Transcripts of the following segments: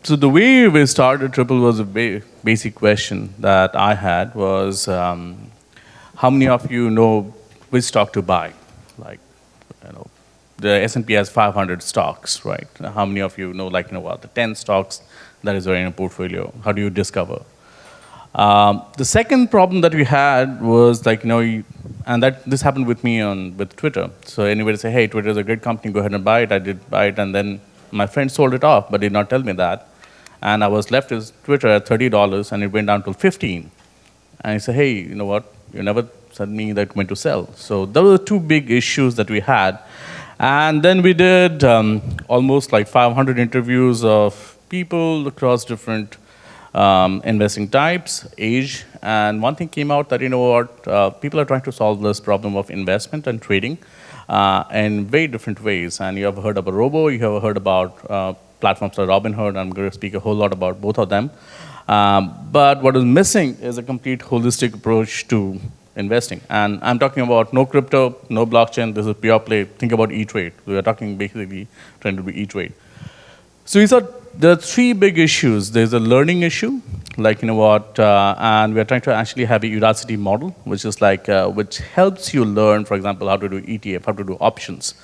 So the way we started Triple was a basic question that I had was, how many of you know which stock to buy? Like, you know, the S&P has 500 stocks, right? How many of you know, like, what, the 10 stocks that is in a portfolio? How do you discover? The second problem that we had was like, and that this happened with me with Twitter. So anybody say, hey, Twitter is a great company, go ahead and buy it. I did buy it, and then my friend sold it off, but did not tell me that. And I was left with Twitter at $30, and it went down to 15. And I said, hey, you know what? You never said me that went to sell. So those were the two big issues that we had. And then we did almost like 500 interviews of people across different investing types, age, and one thing came out that, people are trying to solve this problem of investment and trading in very different ways. And you have heard about Robo, you have heard about platforms like Robinhood. I'm going to speak a whole lot about both of them. But what is missing is a complete holistic approach to investing. And I'm talking about no crypto, no blockchain, this is pure play. Think about E-Trade. We are talking basically trying to be E-Trade. So we thought there are three big issues. There's a learning issue, like, and we're trying to actually have a Udacity model, which is like, which helps you learn, for example, how to do ETF, how to do options.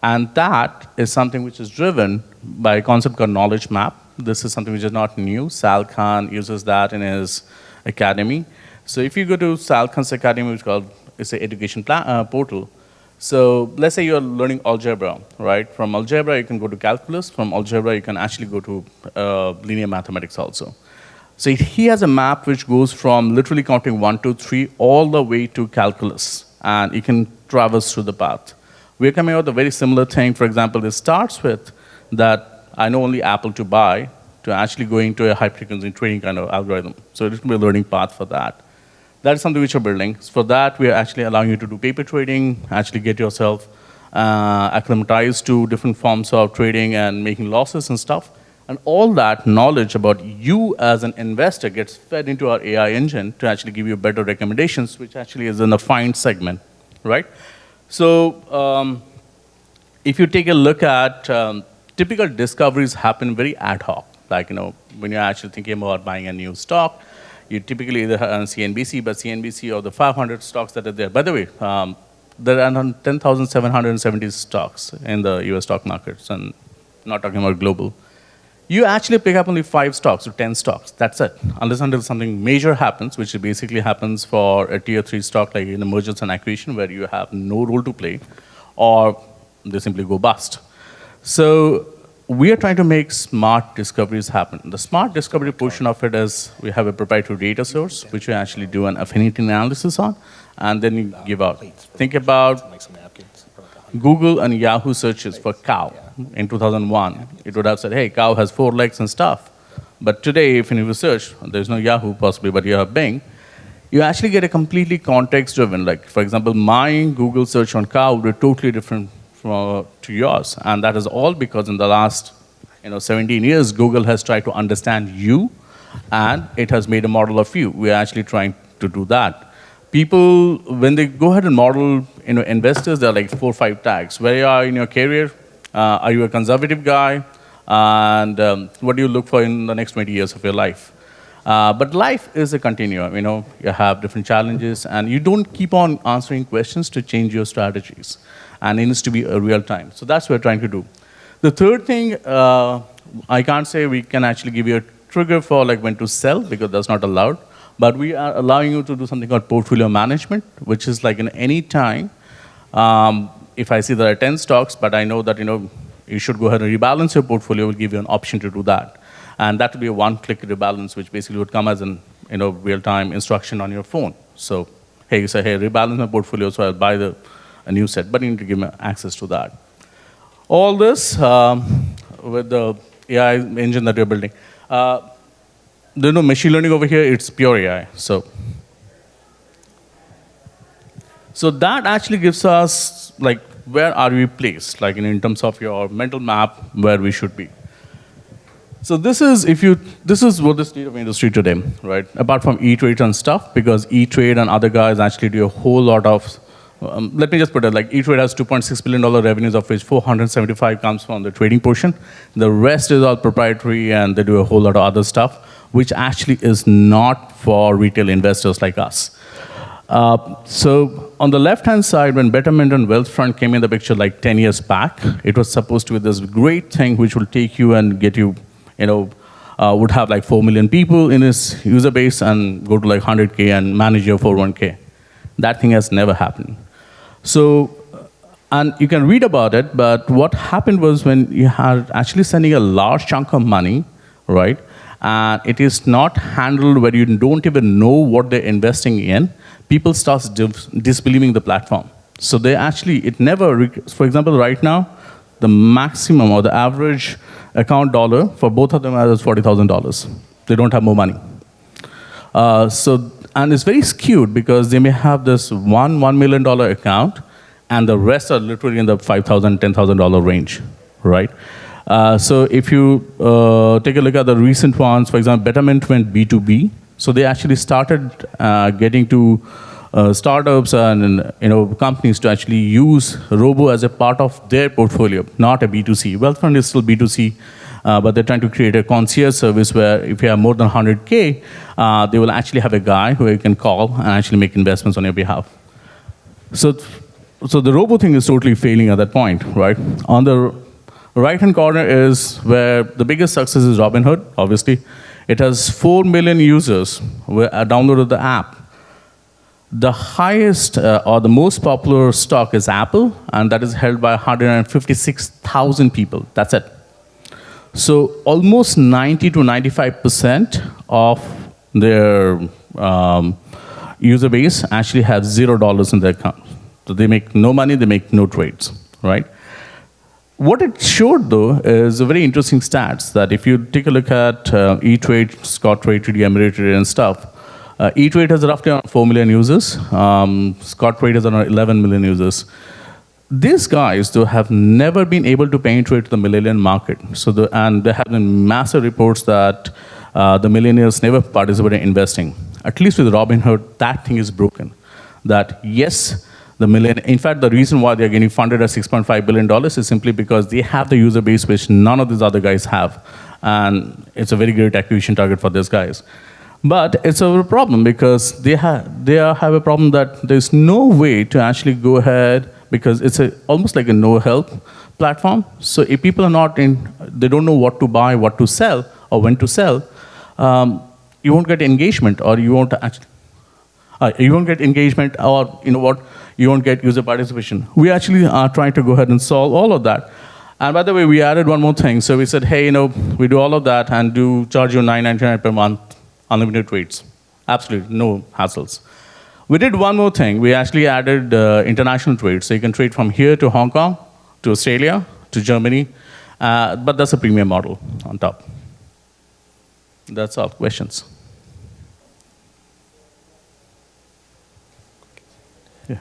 And that is something which is driven by a concept called knowledge map. This is something which is not new. Sal Khan uses that in his academy. So if you go to Sal Khan's academy, which is called, it's an education portal. So let's say you're learning algebra, right? From algebra, you can go to calculus. From algebra, you can actually go to linear mathematics also. So he has a map which goes from literally counting 1, 2, 3, all the way to calculus. And you can traverse through the path. We're coming out with a very similar thing. For example, it starts with that I know only Apple to buy, to actually going to a high-frequency trading kind of algorithm. So it will be a learning path for that. That is something which we're building. For that, we are actually allowing you to do paper trading, actually get yourself acclimatized to different forms of trading and making losses and stuff. And all that knowledge about you as an investor gets fed into our AI engine to actually give you better recommendations, which actually is in the find segment, right? So if you take a look at typical discoveries happen very ad hoc. Like, when you're actually thinking about buying a new stock, you typically either have CNBC, but CNBC or the 500 stocks that are there. By the way, there are 10,770 stocks in the US stock markets, and not talking about global. You actually pick up only 5 stocks or 10 stocks. That's it. Unless until something major happens, which basically happens for a tier 3 stock like in mergers and acquisition, where you have no role to play, or they simply go bust. So we are trying to make smart discoveries happen. The smart discovery portion of it is we have a proprietary data source, which we actually do an affinity analysis on, and then you give out. Think about Google and Yahoo searches for cow in 2001. It would have said, hey, cow has 4 legs and stuff. But today, if you search, there's no Yahoo possibly, but you have Bing, you actually get a completely context-driven. Like, for example, my Google search on cow would be totally different to yours. And that is all because in the last 17 years, Google has tried to understand you, and it has made a model of you. We are actually trying to do that. People, when they go ahead and model investors, there are like 4 or 5 tags. Where you are in your career? Are you a conservative guy? And what do you look for in the next 20 years of your life? But life is a continuum. You have different challenges, and you don't keep on answering questions to change your strategies. And it needs to be a real time. So that's what we're trying to do. The third thing, I can't say we can actually give you a trigger for like when to sell, because that's not allowed. But we are allowing you to do something called portfolio management, which is like in any time, if I see there are 10 stocks, but I know that you should go ahead and rebalance your portfolio, we'll give you an option to do that. And that will be a one-click rebalance, which basically would come as an real-time instruction on your phone. So, hey, you say, hey, rebalance my portfolio, so I'll buy a new set, but you need to give me access to that. All this with the AI engine that we're building. There's no machine learning over here, it's pure AI. So that actually gives us, like, where are we placed, like in terms of your mental map, where we should be. So this is what the state of industry today, right? Apart from E-Trade and stuff, because E-Trade and other guys actually do a whole lot of let me just put it like E-Trade has $2.6 billion revenues, of which 475 comes from the trading portion. The rest is all proprietary, and they do a whole lot of other stuff, which actually is not for retail investors like us. So on the left-hand side, when Betterment and Wealthfront came in the picture like 10 years back, it was supposed to be this great thing which will take you and get you, would have like 4 million people in its user base and go to like 100K and manage your 401K. That thing has never happened. So, and you can read about it, but what happened was when you are actually sending a large chunk of money, right, and it is not handled where you don't even know what they're investing in, people start disbelieving the platform. So they actually, for example, right now, the maximum or the average account dollar for both of them is $40,000. They don't have more money. And it's very skewed because they may have this $1 million account, and the rest are literally in the $5,000, $10,000 range, right? So if you take a look at the recent ones, for example, Betterment went B2B. So they actually started getting to startups and companies to actually use Robo as a part of their portfolio, not a B2C. Wealthfront is still B2C. But they're trying to create a concierge service where if you have more than 100K, they will actually have a guy who you can call and actually make investments on your behalf. So the Robo thing is totally failing at that point, right? On the right-hand corner is where the biggest success is Robinhood, obviously. It has 4 million users who downloaded the app. The highest or the most popular stock is Apple, and that is held by 156,000 people. That's it. So almost 90 to 95% of their user base actually have $0 in their account. So they make no money, they make no trades, right? What it showed, though, is a very interesting stats that if you take a look at E-Trade, Scottrade, TD Ameritrade, and stuff, E-Trade has roughly around 4 million users. Scottrade has around 11 million users. These guys, though, have never been able to penetrate the millennial market. And there have been massive reports that the millennials never participate in investing. At least with Robinhood, that thing is broken. That, yes, in fact, the reason why they're getting funded at $6.5 billion is simply because they have the user base which none of these other guys have. And it's a very great acquisition target for these guys. But it's a problem because they have a problem that there's no way to actually go ahead because it's almost like a no-help platform. So if people are not they don't know what to buy, what to sell, or when to sell, you won't get engagement, or you won't get engagement, or you won't get user participation. We actually are trying to go ahead and solve all of that. And by the way, we added one more thing. So we said, hey, we do all of that and charge you $9.99 per month, unlimited trades. Absolutely, no hassles. We did one more thing. We actually added international trades. So you can trade from here to Hong Kong, to Australia, to Germany. But that's a premium model on top. That's all. Questions? Yeah.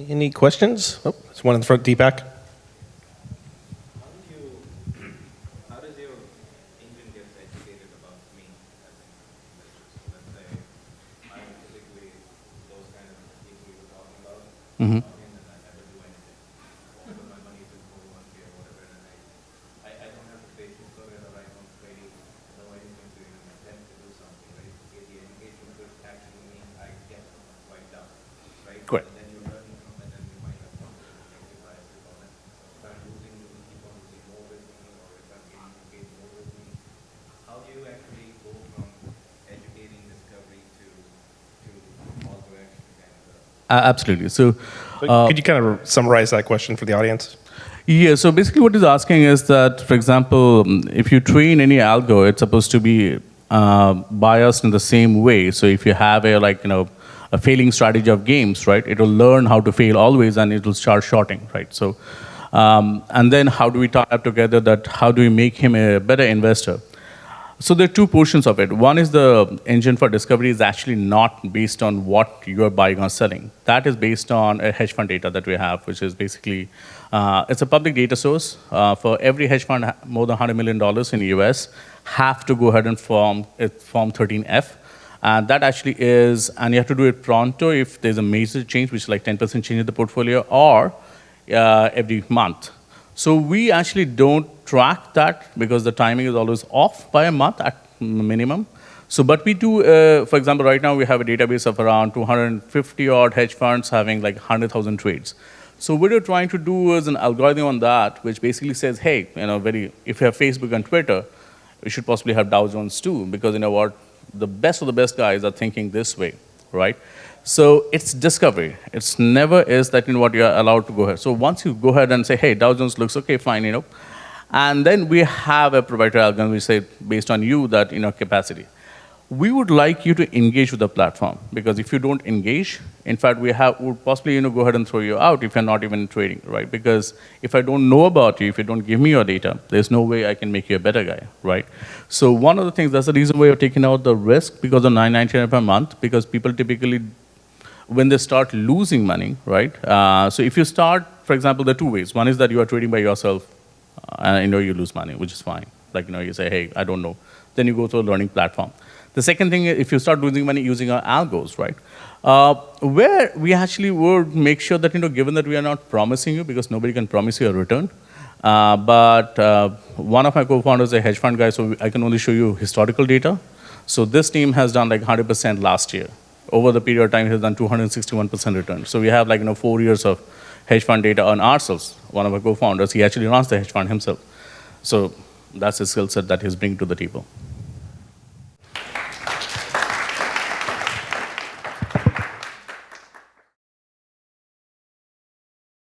Any questions? Oh, there's one in the front, Deepak. How does your engine get educated about me as an investor? So let's say I'm typically those kind of people you were talking about, and I never do anything. I put my money to 401k or whatever, and I don't have the patience for it, or I don't really know anything to even attempt to do something, right? The engagement could actually mean I get wiped out, right? Correct. And then you're learning from it, and you might have come to negative biases on it. If I'm losing, you will keep on losing more with me, or if I'm gaining, you gain more with me. How do you actually go from educating discovery to call to action kind of? Absolutely. So, Could you kind of summarize that question for the audience? yeah, so basically what he's asking is that, for example, if you train any algo, it's supposed to be biased in the same way. So if you have a failing strategy of games, right, it will learn how to fail always, and it will start shorting, right? So, and then how do we tie up together that, how do we make him a better investor? So there are two portions of it. One is the engine for discovery is actually not based on what you are buying or selling. That is based on a hedge fund data that we have, which is basically, it's a public data source. For every hedge fund more than $100 million in the US, have to go ahead and form Form 13F. And that actually is, and you have to do it pronto if there's a major change, which is like 10% change in the portfolio, or every month. So we actually don't track that because the timing is always off by a month at minimum. So, but we do, for example, right now we have a database of around 250 odd hedge funds having like 100,000 trades. So what we're trying to do is an algorithm on that, which basically says, hey, if you have Facebook and Twitter, we should possibly have Dow Jones too, because you know what, the best of the best guys are thinking this way, right? So it's discovery. It's never is that what you're allowed to go ahead. So once you go ahead and say, hey, Dow Jones looks okay, fine, and then we have a proprietary algorithm, we say based on you that capacity. We would like you to engage with the platform, because if you don't engage, in fact, would possibly go ahead and throw you out if you're not even trading, right? Because if I don't know about you, if you don't give me your data, there's no way I can make you a better guy, right? So one of the things, that's the reason why you're taking out the risk because of $9.99 per month, because people typically, when they start losing money, right? So if you start, for example, there are two ways. One is that you are trading by yourself, and you lose money, which is fine. Like you say, hey, I don't know. Then you go to a learning platform. The second thing, if you start losing money using our algos, right? Where we actually would make sure that, given that we are not promising you, because nobody can promise you a return, but one of my co-founders is a hedge fund guy, so I can only show you historical data. So this team has done like 100% last year. Over the period of time, it has done 261% return. So we have 4 years of hedge fund data on ourselves. One of our co-founders, he actually runs the hedge fund himself. So that's the skill set that he's bringing to the table.